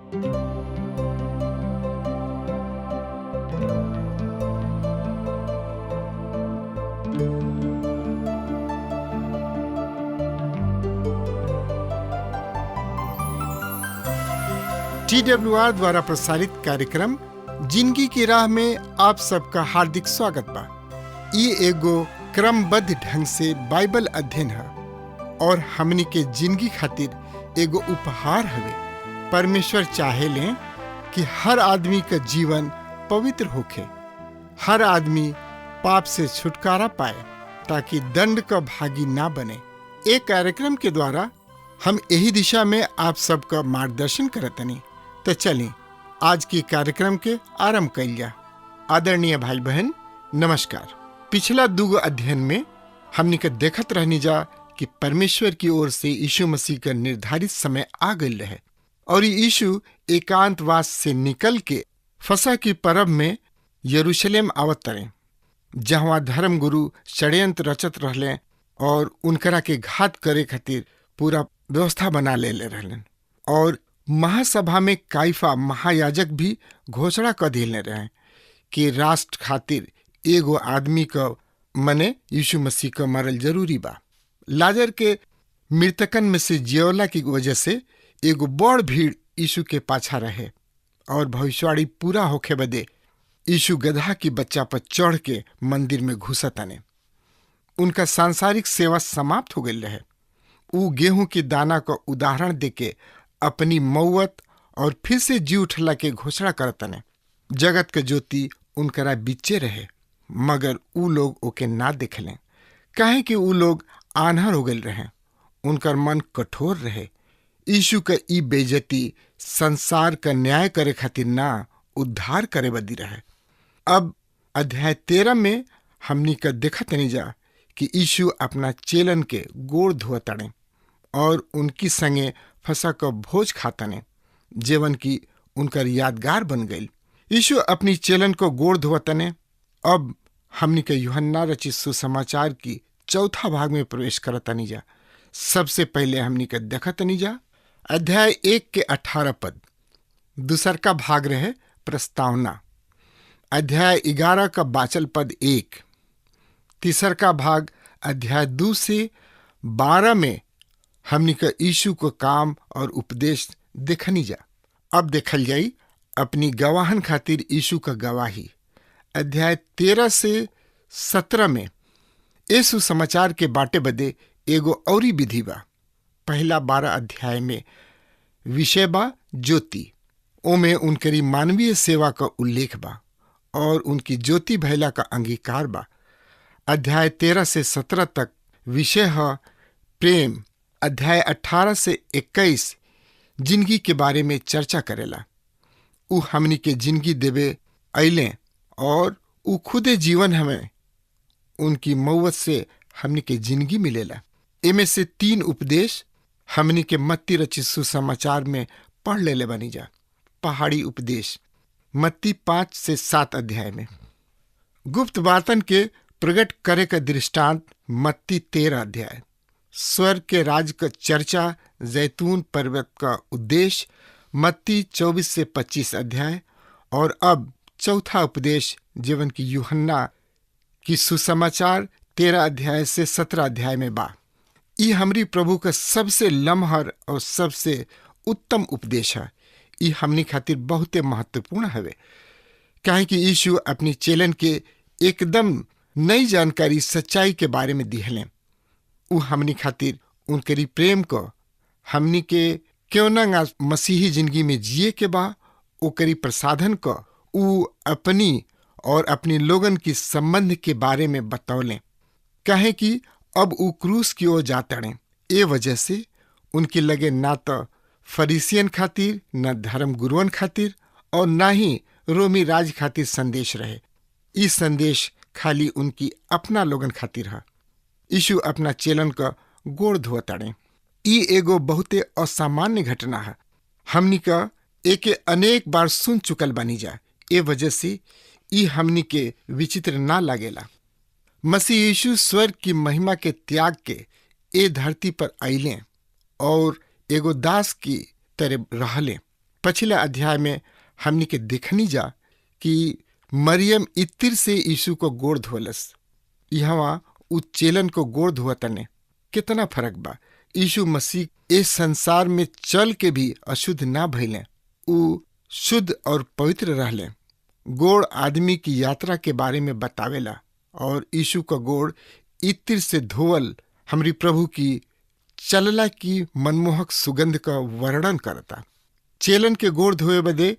TWR द्वारा प्रसारित कार्यक्रम जिंदगी की राह में आप सबका हार्दिक स्वागत बा। ये एगो क्रमबद्ध ढंग से बाइबल अध्ययन है और हमनी के जिंदगी खातिर एगो उपहार हवे। परमेश्वर चाहेले कि हर आदमी का जीवन पवित्र होखे, हर आदमी पाप से छुटकारा पाए ताकि दंड का भागी ना बने। एक कार्यक्रम के द्वारा हम यही दिशा में आप सबका मार्गदर्शन करतनी। तो चलिए आज की कार्यक्रम के आरंभ कइल जा। आदरणीय भाई बहन नमस्कार। पिछला दूगो अध्ययन में हमनी के देखत रहनी जा कि परमेश्वर की ओर से यीशु मसीह का निर्धारित समय आ गई रहे और यीशु एकांतवास से निकल के फसह की पर्व में यरूशलेम आवत रहे, जहाँ धर्म गुरु षड्यंत्र रचत रहले और उनकरा के घात करे खातिर पूरा व्यवस्था बना ले रहलन। और महासभा में काइफा महायाजक भी घोषणा कर दिले रहे कि राष्ट्र खातिर एगो आदमी का मने यीशु मसीह का मरल जरूरी बा। लाजर के मृतकन में से जियोला की वजह से एगो बड़ भीड़ यीशु के पाछा रहे और भविष्यवाणी पूरा होखे बदे यीशु गधा की बच्चा पर चढ़ के मंदिर में घुसतने। उनका सांसारिक सेवा समाप्त हो गई रहे। ऊ गेहूं की दाना का उदाहरण देके अपनी मौत और फिर से जी उठला के घोषणा करतने। जगत के ज्योति उनकरा बीचे रहे, मगर ऊ लोग ओके ना देखले, काहे कि ऊ लोग आन्हर हो गए रहे। उनकर मन कठोर रहे। यीशु का ई बेइज्जती संसार का न्याय करे खातिर ना, उद्धार करे बदी रहे। अब अध्याय 13 में हमनी का देखत नहीं जा कि यीशु अपना चेलन के गोड़ धोतने और उनकी संगे फसह का भोज खातने, जीवन की उनकर यादगार बन गई। यीशु अपनी चेलन को गोड़ धोतने। अब हमनी के यूहन्ना रचित सुसमाचार की चौथा भाग में प्रवेश करतनी जा। सबसे पहले हमनी के देखतनी जा अध्याय 1 के 18 पद। दूसर का भाग रहे प्रस्तावना, अध्याय 11 का बाचल पद 1। तीसर का भाग अध्याय 2 से 12 में हमनी का यीशु को काम और उपदेश देखनी जा। अब देखल जाई अपनी गवाहन खातिर यीशु का गवाही। अध्याय 13 से 17 में यीशु समाचार के बाटे बदे एगो औरी विधि बा। पहला 12 अध्याय में विषय बा ज्योति। ओमे उनकरी मानवीय सेवा का उल्लेख बा और उनकी ज्योति भैला का अंगीकार बा। अध्याय 13 से 17 तक विषय है प्रेम। अध्याय 18 से 21 जिंदगी के बारे में चर्चा करेला। ऊ हमनी के जिंदगी देवे अइले और ऊ खुदे जीवन हमें उनकी मौत से हमनी के जिंदगी मिलेला। इनमें से 3 उपदेश हमनी के मत्ती रचित सुसमाचार में पढ़ लेले बनी जा। पहाड़ी उपदेश मत्ती 5 से 7 अध्याय में, गुप्त बातन के प्रकट करे का दृष्टांत मत्ती 13 अध्याय, स्वर्ग के राज का चर्चा जैतून पर्वत का उद्देश्य मत्ती 24 से 25 अध्याय, और अब चौथा उपदेश जीवन की यूहन्ना की सुसमाचार 13 अध्याय से 17 अध्याय में बा। ये हमरी प्रभु का सबसे लम्हर और सबसे उत्तम उपदेश है। ये हमनी खातिर बहुते महत्वपूर्ण हवे, काहे कि यीशु अपनी चेलन के एकदम नई जानकारी सच्चाई के बारे में दिहले। ऊ हमनी खातिर उनकरी प्रेम को हमनी के क्यों ना मसीही जिंदगी में जिए के बा, ओकरी प्रसाधन को ऊ अपनी और अपनी लोगन की संबंध के बारे में बतौले। कहे कि अब ऊ क्रूस की ओर जातड़े। ए वजह से उनके लगे ना तो फरीसियन खातिर, न धर्म गुरुअन खातिर और ना ही रोमी राज खातिर संदेश रहे। ई संदेश खाली उनकी अपना लोगन खातिर है। यीशु अपना चेलन का गोड़ धोतड़े। ई एगो बहुते असामान्य घटना है। हमनी का एके अनेक बार सुन चुकल बनी जा। ए वजह से ई हमनी के विचित्र ना लागेला। मसीह यीशु स्वर्ग की महिमा के त्याग के ए धरती पर आइले और एगो दास की तरह रहले। पिछले अध्याय में हमनी के देखनी जा कि मरियम इत्तिर से यीशु को गोड़ धोलस। यहाँ उ चेलन को गोड़ धोआ तने कितना फर्क बा। यीशु मसीह इस संसार में चल के भी अशुद्ध ना भइले, उ शुद्ध और पवित्र रहले। गोड़ आदमी की यात्रा के बारे में बतावेला और यीशु का गोड़ इत्तिर से धोवल हमरी प्रभु की चलला की मनमोहक सुगंध का वर्णन करता। चेलन के गोड़ धोए बदे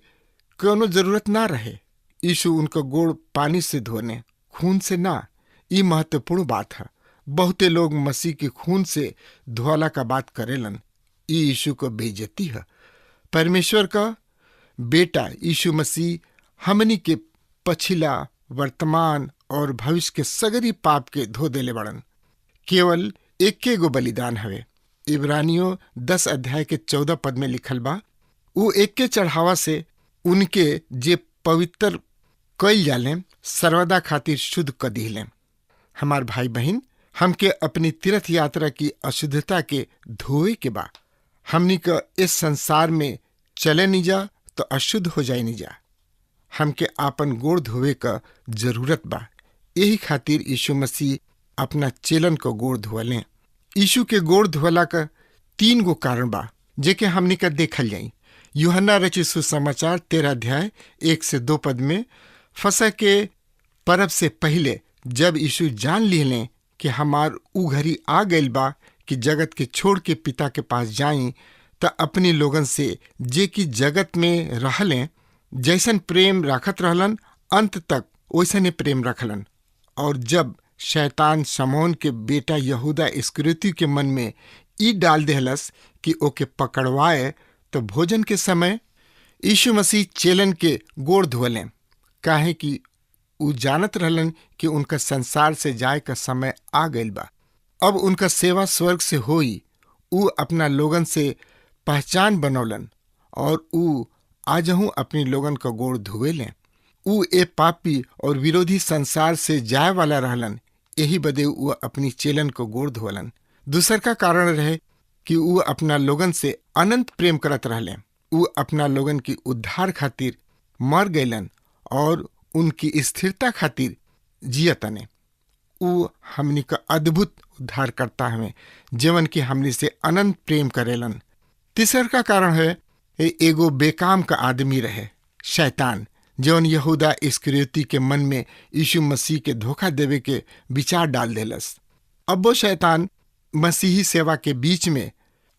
कोनो जरूरत ना रहे। यीशु उनका गोड़ पानी से धोने, खून से ना। ये महत्वपूर्ण बात है। बहुते लोग मसीह के खून से धोला का बात करेलन। ये यीशु को बेइज्जती है। परमेश्वर का बेटा यीशु मसीह हमनी के पछिला, वर्तमान और भविष्य के सगरी पाप के धो देले बड़न। केवल एके गो बलिदान हवे। इब्रानियों 10 अध्याय के 14 पद में लिखल बा, उ एके चढ़ावा से उनके जे पवित्र कइल जाले सर्वदा खातिर शुद्ध क दिले। हमार भाई बहन, हमके अपनी तीर्थ यात्रा की अशुद्धता के धोए के बा। हमनी का इस संसार में चले नहीं जा तो अशुद्ध हो जाए नहीं जा। हमके आपन गोड़ धोवे का जरूरत बा। यही खातिर यीशु मसीह अपना चेलन को गोड़ धोले। यीशु के गोड़ धोला का 3 गो कारण बा जेके हमनी का देखल जाई। यूहन्ना रचित सुसमाचार 13 अध्याय 1 से 2 पद में, फसह के परब से पहले जब यीशु जान लिहले कि हमार उ घड़ी आ गइल बा कि जगत के छोड़ के पिता के पास जाई, त अपनी लोगन से जे कि जगत में रहले जैसन प्रेम रखत रहलन, अंत तक वैसने प्रेम रखलन। और जब शैतान शमौन के बेटा यहूदा इस्करियोती के मन में ई डाल देहलस कि ओके पकड़वाए, तो भोजन के समय यीशु मसीह चेलन के गोड़ धोले, काहे कि उ जानत रहलन कि उनका संसार से जाए का समय आ गइल बा। अब उनका सेवा स्वर्ग से होई। उ अपना लोगन से पहचान बनौलन और उ आजहू अपनी लोगन का गोड़ धोवेले। उ ए पापी और विरोधी संसार से जाए वाला रहलन, यही बदे उ अपनी चेलन को गोड़ धोलन। दूसर का कारण रहे कि उ अपना लोगन से अनंत प्रेम करत रहले। उ अपना लोगन की उद्धार खातिर मर गइलन और उनकी स्थिरता खातिर जियतने। उ हमनी का अद्भुत उद्धार करता हमें, जीवन की हमनी से अनंत प्रेम करेलन। तीसर का कारण है एगो बेकाम का आदमी रहे, शैतान, जौन यहूदा इस्करियोती के मन में यीशु मसीह के धोखा देवे के विचार डाल देलस। अब वो शैतान मसीही सेवा के बीच में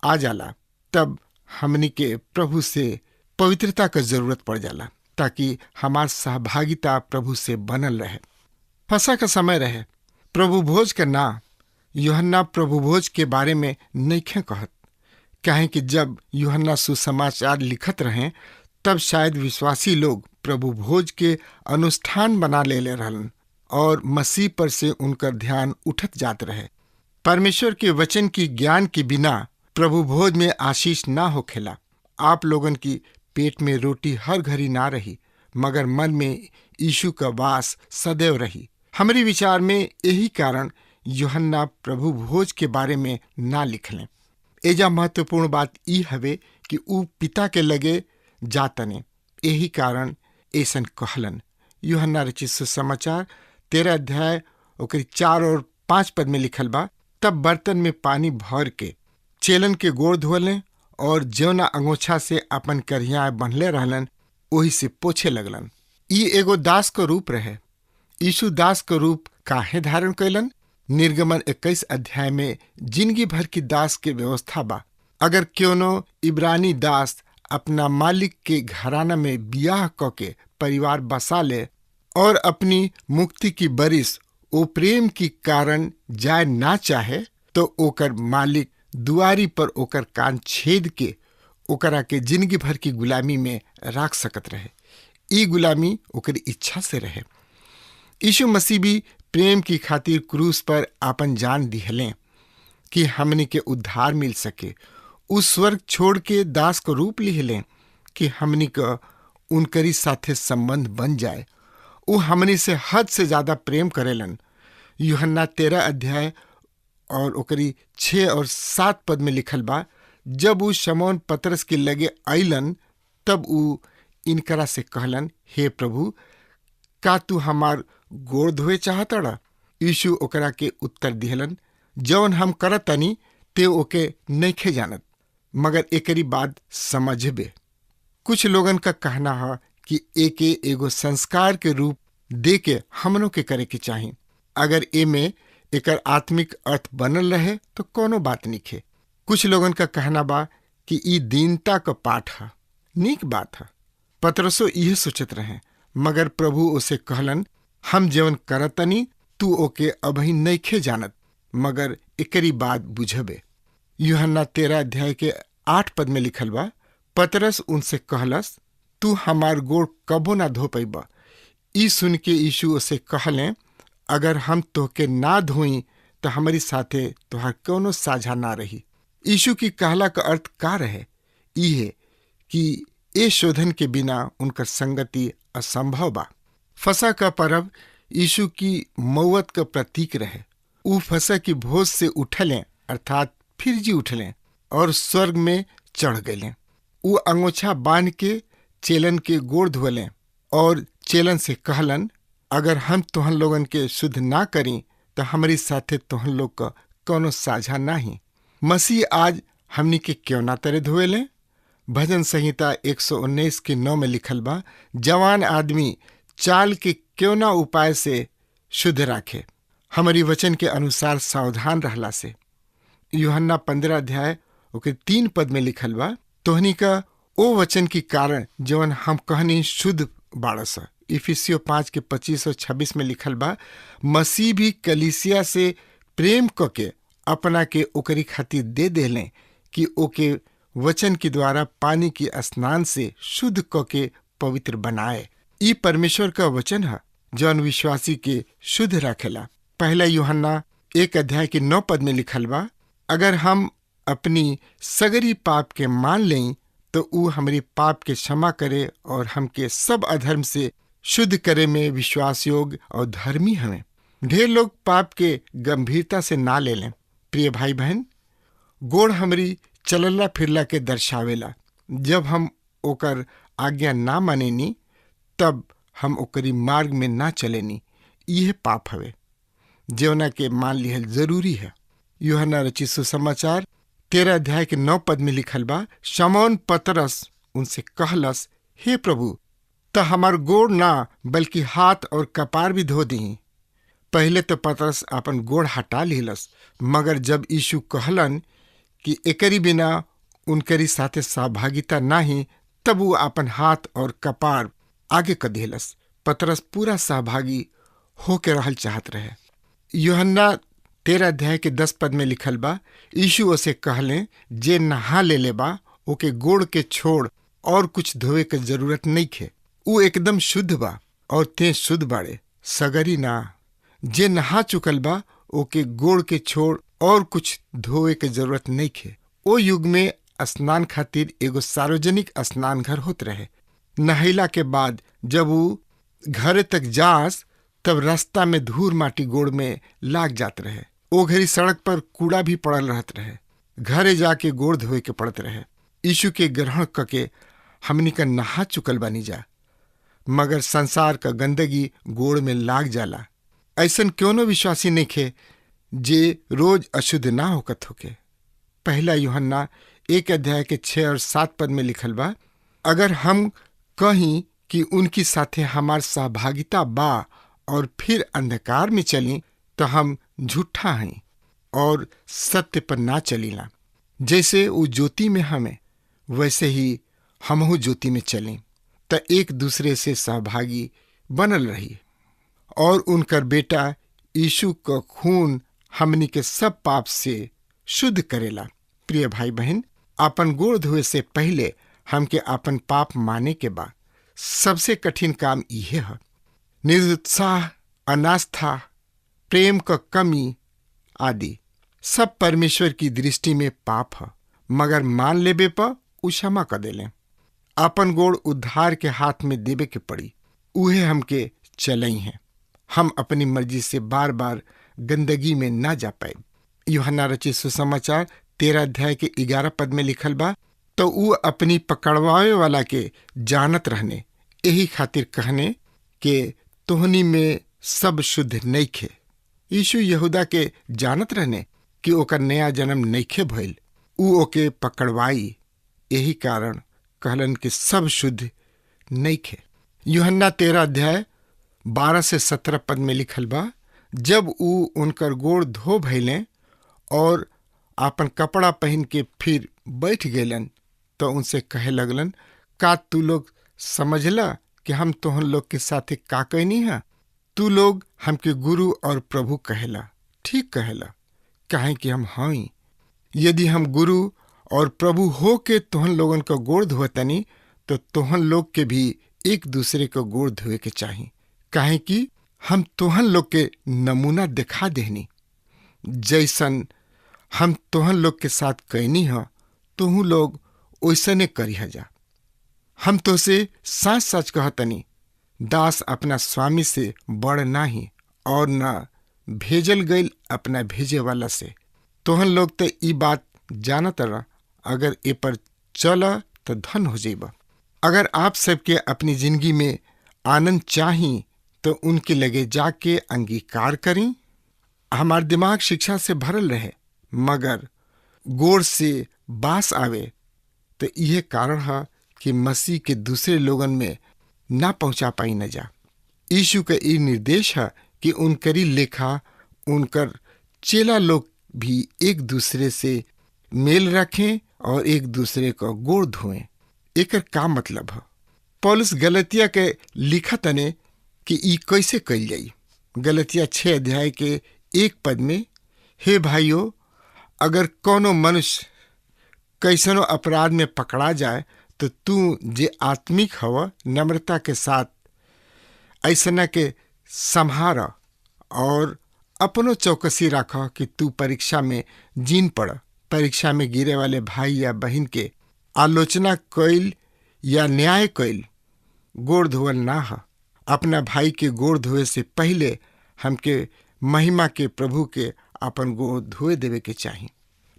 आ जाला, तब हमनी के प्रभु से पवित्रता का जरूरत पड़ जाला ताकि हमार सहभागिता प्रभु से बनल रहे। फसह का समय रहे। प्रभु भोज का ना यूहन्ना प्रभु भोज के बारे में नइखे कहत, काहे कि जब यूहन्ना सुसमाचार लिखत रहे तब शायद विश्वासी लोग प्रभु भोज के अनुष्ठान बना ले रहलन और मसीह पर से उनका ध्यान उठत जात रहे। परमेश्वर के वचन की ज्ञान के बिना प्रभु भोज में आशीष ना होखेला। आप लोगन की पेट में रोटी हर घड़ी ना रही, मगर मन में यीशु का वास सदैव रही। हमारी विचार में यही कारण यूहन्ना प्रभु भोज के बारे में ना लिखलें। एजा महत्वपूर्ण बात ई हवे कि उ पिता के लगे जातने, यही कारण ऐसन कहलन। यूहन्ना रचित सुसमाचार 13 अध्याय 4 और 5 पद में लिखल बा, तब बर्तन में पानी भर के चेलन के गोड़ धोले और जौना अंगोछा से अपन करिया बंधले रहलन वही से पोछे लगलन। ई एगो दास का रूप रहे। यीशु दास का रूप काहे धारण कैलन? निर्गमन 21 अध्याय में जिंदगी भर की दास के व्यवस्था बा। अगर क्यों इब्रानी दास अपना मालिक के घराना में बियाह क के परिवार बसा ले और अपनी मुक्ति की बरिस ओ प्रेम की कारण जाए ना चाहे, तो ओकर मालिक दुआरी पर ओकर कान छेद के ओकरा के जिंदगी भर की गुलामी में राख सकत रहे। ई गुलामी ओकरी इच्छा से रहे। यीशु मसीह भी प्रेम की खातिर क्रूस पर आपन जान दिहलें कि हमनी के उद्धार मिल सके। उस स्वर्ग छोड़ के दास को रूप लिहलें कि हमनी का उनकरी साथे संबंध बन जाए। वो हमनी से हद से ज्यादा प्रेम करेलन। यूहन्ना 13 अध्याय और ओकरी 6 और 7 पद में लिखल बा, जब वो शमौन पतरस के लगे आइलन तब ऊ इनकरा से कहलन, हे प्रभु, का तू हमार गोड़ धोए चाहतड़ा? यीशु ओकरा के उत्तर दिहलन, जौन हम करतनी ते ओके नइखे जानत, मगर एकरी बात समझबे। कुछ लोगन का कहना है कि एके एगो संस्कार के रूप दे के हमनों के करे के चाही। अगर एमे एकर आत्मिक अर्थ बनल रहे तो कोनो बात निखे। कुछ लोगन का कहना बा कि ई दीनता का पाठ है, नीक बात है। पतरसो यह सोचत रहे, मगर प्रभु उसे कहलन, हम जीवन करतनी तू ओके अभी नइखे जानत, मगर एकरी बात बुझबे। यूहन्ना 13 अध्याय के 8 पद में लिखल बा, पतरस उनसे कहलस, तू हमार गोड़ कबो ना धो पैबा। ई सुन के यीशु उसे कहले, अगर हम तोहके ना धोई तो हमारी साथे तोहार कोनो साझा ना रही। यीशु की कहला का अर्थ का रहे? ई है कि ए शोधन के बिना उनकर संगति असंभव बा। फसह का पर्व यीशु की मौत का प्रतीक रहे। ऊ फसह की भोज से उठलें, अर्थात फिर जी उठलें और स्वर्ग में चढ़ गए। ऊ अंगोछा बांध के चेलन के गोड़ धोलें और चेलन से कहलन, अगर हम तुहन लोगन के शुद्ध ना करी तो हमारी साथे तुहन लोग का कोनो साझा नाही। मसीह आज हमनी के क्यों ना तरह धोएले? भजन संहिता 119 के 9 में लिखल बा, जवान आदमी चाल के क्यों ना उपाय से शुद्ध राखे, हमारी वचन के अनुसार सावधान रहला से। यूहन्ना 15 अध्याय ओके 3 पद में लिखल बा, तोहनी का ओ वचन की कारण जवन हम कहनी शुद्ध बाड़स। इफिसियो 5 के 25 और 26 में लिखल बा, मसीह भी कलीसिया से प्रेम करके अपना के ओकरी खातिर दे देलें कि ओके वचन के द्वारा पानी की स्नान से शुद्ध करके पवित्र बनाए। ई परमेश्वर का वचन है जौन विश्वासी के शुद्ध रखेला। पहला यूहन्ना 1 अध्याय के 9 पद में लिखल बा, अगर हम अपनी सगरी पाप के मान लें तो ऊ हमारी पाप के क्षमा करे और हमके सब अधर्म से शुद्ध करे में विश्वास योग्य और धर्मी हमें। ढेर लोग पाप के गंभीरता से ना ले लें। प्रिय भाई बहन, गोड़ हमारी चलला फिरला के दर्शावेला। जब हम ओकर आज्ञा ना मानेनी तब हम ओकरी मार्ग में ना चलेनी, यह पाप हवे जेवना के मान लिहल जरूरी है। यूहन्ना रचित सुसमाचार 13 अध्याय के 9 पद में लिखल बा, शमौन पतरस उनसे कहलस, हे प्रभु, त हमार गोड़ ना बल्कि हाथ और कपार भी धो दी। पहले तो पतरस अपन गोड़ हटा लिहलस, मगर जब यीशु कहलन कि एकरी बिना उनकरी साथे सहभागिता नाही, तब वो अपन हाथ और कपार आगे कर दिहलस। पतरस पूरा सहभागी होके रहल चाहत रहे। यूहन्ना 13 अध्याय के 10 पद में लिखल बा, यीशु उसे कहले, जे नहा ले ले बा ओके गोड़ के छोड़ और कुछ धोए के जरूरत नहीं खे। ऊ एकदम शुद्ध बा और ते शुद्ध बाड़े, सगरी ना। जे नहा चुकल बा ओके गोड़ के छोड़ और कुछ धोए के जरूरत नहीं खे। ओ युग में स्नान खातिर एगो सार्वजनिक स्नान घर होत रहे। नहैला के बाद जब वो घरे तक जास तब रास्ता में धूल माटी गोड़ में लाग जात रहे। ओ घरी सड़क पर कूड़ा भी पड़ल रहत रहे। घरे जाके गोड़ धोए के पड़त रहे। यीशु के ग्रहण करके हमनी का नहा चुकल बानी जा, मगर संसार का गंदगी गोड़ में लाग जाला। ऐसन क्यों न विश्वासी नहीं खे जे रोज अशुद्ध ना होकत होके। पहला यूहन्ना 1 अध्याय के 6 और 7 पद में लिखल बा, अगर हम कहीं कि उनकी साथे हमार सहभागिता बा और फिर अंधकार में चली तो हम झूठा हैं और सत्य पर ना चलीला। जैसे वो ज्योति में हमें वैसे ही हमहु ज्योति में चलें तो एक दूसरे से सहभागी बनल रही। और उनकर बेटा यीशु का खून हमनी के सब पाप से शुद्ध करेला। प्रिय भाई बहन, अपन गोड़ धोए से पहले हमके अपन पाप माने के बाद सबसे कठिन काम यह है। निरुत्साह, अनास्था, प्रेम का कमी आदि सब परमेश्वर की दृष्टि में पाप है, मगर मान लेबे पर उ क्षमा कर देले। अपन गोड़ उद्धार के हाथ में देवे के पड़ी, उहे हमके चलई हैं। हम अपनी मर्जी से बार बार गंदगी में ना जा पाए। यूहन्ना रचित सुसमाचार 13 अध्याय के 11 पद में लिखल बा, तो ऊ अपनी पकड़वावे वाला के जानत रहने, यही खातिर कहने के तोहनी में सब शुद्ध नइखे। यीशु यहूदा के जानत रहने कि ओकर नया जन्म नइखे भइल। ऊ ओके पकड़वाई, यही कारण कहलन कि सब शुद्ध नइखे। यूहन्ना 13 अध्याय 12 से 17 पद में लिखल बा, जब ऊ उनकर गोड़ धो भइले और आपन कपड़ा पहन के फिर बैठ गएलन तो उनसे कहे लगलन, का तू लोग समझला कि हम तोहन लोग के साथे का कहनी है? तू लोग हमके गुरु और प्रभु कहेला, ठीक कहेला, काहे कि हम हई। यदि हम गुरु और प्रभु हो के तोहन लोगन का गोड़ धोतनी तो तोहन लोग के भी एक दूसरे को गोड़ धोए के चाही, काहे कि हम तोहन लोग के नमूना दिखा देहनी। जैसन हम तोहन लोग के साथ कहनी है तोहू लोग ओइसने करिह जा। हम तो से सच सच कहतनी, दास अपना स्वामी से बड़ नाही और न भेजल गईल अपना भेजे वाला से। तोहन लोग तो ई बात जानत रह, अगर ए पर चला तो धन हो जाइबा। अगर आप सबके अपनी जिंदगी में आनंद चाही तो उनके लगे जाके अंगीकार करी। हमार दिमाग शिक्षा से भरल रहे मगर गोड़ से बास आवे, तो यह कारण है कि मसीह के दूसरे लोगन में ना पहुंचा पाई न जा। यीशु का ये निर्देश है कि उनकरी लेखा उनकर चेला लोग भी एक दूसरे से मेल रखें और एक दूसरे को गोड़ धोएं। एकर का मतलब है? पौलुस गलतिया के लिखत ने कि ई कैसे कइल जाई। गलतिया 6 अध्याय के 1 पद में, हे भाइयों, अगर कोनो मनुष्य कैसनो अपराध में पकड़ा जाए तो तू जे आत्मिक हव नम्रता के साथ ऐसना के संहार और अपनो चौकसी रख कि तू परीक्षा में जीन पड़। परीक्षा में गिरे वाले भाई या बहन के आलोचना कैल या न्याय कैल गोड़ धोवल ना है। अपना भाई के गोड़ धोए से पहले हमके महिमा के प्रभु के अपन गोड़ धोए देवे के चाहिए।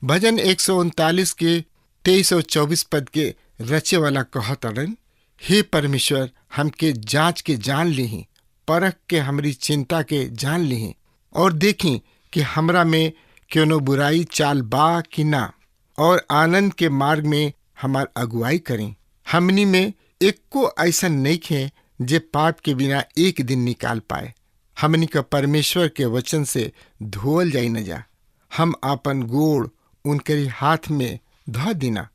भजन 139 के 23 और 24 पद के रचे वाला कहत अड़न, हे परमेश्वर, हमके जांच के जान लीही, परख के हमरी चिंता के जान लीही और देखी कि हमरा में क्यों बुराई चाल बा कि ना, और आनंद के मार्ग में हमार अगुवाई करें। हमनी में एको ऐसा नहीं है जे पाप के बिना एक दिन निकाल पाए। हमनी का परमेश्वर के वचन से धोल जाई न जा। हम अपन गोड़ उनके हाथ में ध देना,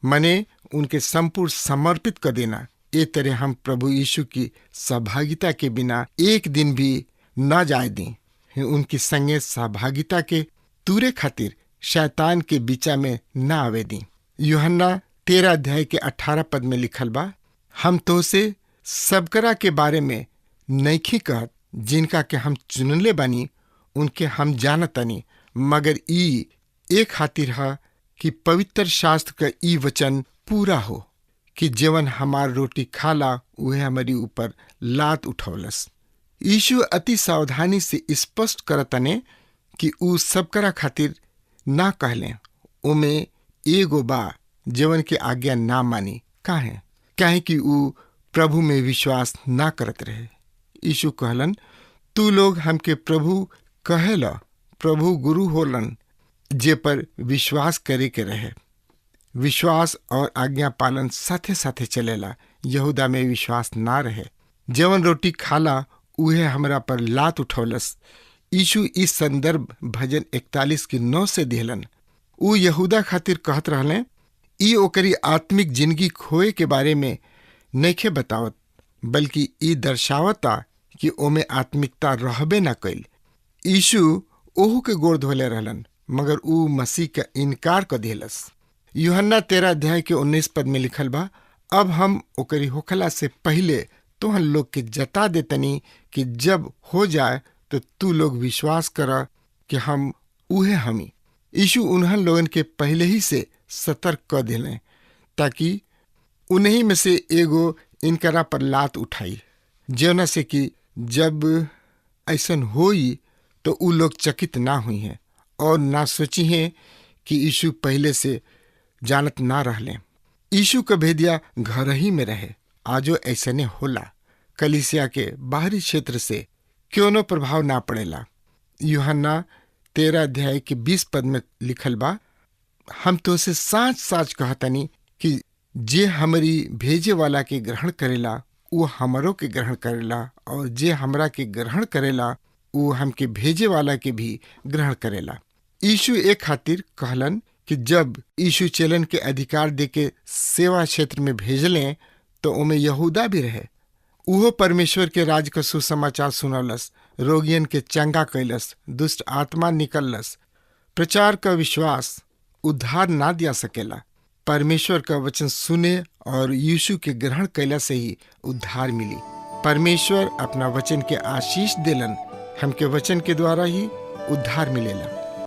मने उनके संपूर्ण समर्पित कर देना। ए तरह हम प्रभु यीशु की सहभागिता के बिना एक दिन भी न जाए दें। उनकी संगे सहभागिता के तूरे खातिर शैतान के बीचा में न आवे दें। यूहन्ना 13 अध्याय के 18 पद में लिखल बा, हम तो से सबकरा के बारे में नइखी कहत, जिनका के हम चुनले बानी उनके हम जानतनी, मगर ई एक खातिर है कि पवित्र शास्त्र का ई वचन पूरा हो कि जीवन हमार रोटी खाला उहे हमारी ऊपर लात उठौलस। यीशु अति सावधानी से स्पष्ट करतने कि ऊ सबकरा खातिर ना कहले। उमे एगो बा जीवन के आज्ञा ना मानी। काहे कि ऊ प्रभु में विश्वास ना करत रहे। यीशु कहलन, तू लोग हमके प्रभु कहेला, प्रभु गुरु होलन, जे पर विश्वास करे के रहे। विश्वास और आज्ञा पालन साथे साथे चलेला। यहूदा में विश्वास ना रहे। जवन रोटी खाला उहे हमरा पर लात उठौलस। यीशु इस संदर्भ भजन 41 की 9 से दिहलन। ऊ यहूदा खातिर कहत रहले, ई ओकरी आत्मिक जिंदगी खोए के बारे में नइखे बतावत, बल्कि ई दर्शावता कि ओमे आत्मिकता रहबे ना कइल। यीशु ओहू के गोड़ धोले रहलन, मगर ऊ मसीह का इनकार कर दिलस। यूहन्ना 13 अध्याय के 19 पद में लिखल बा, अब हम ओकरी होखला से पहले तोहन लोग के जता देतनी कि जब हो जाए तो तू लोग विश्वास करा कि हम उहे हमी। यीशु उन्हन लोगन के पहले ही से सतर्क कर दिले ताकि उन्हीं में से एगो इनकरा पर लात उठाई, जेना से कि जब ऐसन होई तो उ लोग चकित ना हुई हैं और ना सोची हैं कि यीशु पहले से जानत ना रहले। यीशु का भेदिया घर ही में रहे। आजो ऐसे ने होला। कलीसिया के बाहरी क्षेत्र से क्यों नो प्रभाव ना पड़ेला। यूहन्ना 13 अध्याय के 20 पद में लिखल बा, हम तो से साच साच कहतनी कि जे हमारी भेजे वाला के ग्रहण करेला वो हमरो के ग्रहण करेला, और जे हमरा के ग्रहण करेला वो हमके भेजे वाला के भी ग्रहण करेला। यीशु एक खातिर कहलन कि जब यीशु चेलन के अधिकार दे के सेवा क्षेत्र में भेजले तो उमें यहूदा भी रहे। उहो परमेश्वर के राज का सुसमाचार सुनौलस, रोगियन के चंगा कैलस, दुष्ट आत्मा निकलस। प्रचार का विश्वास उद्धार ना दिया सकेला। परमेश्वर का वचन सुने और यीशु के ग्रहण कैला से ही उद्धार मिली। परमेश्वर अपना वचन के आशीष देलन, हमके वचन के द्वारा ही उद्धार मिलेला।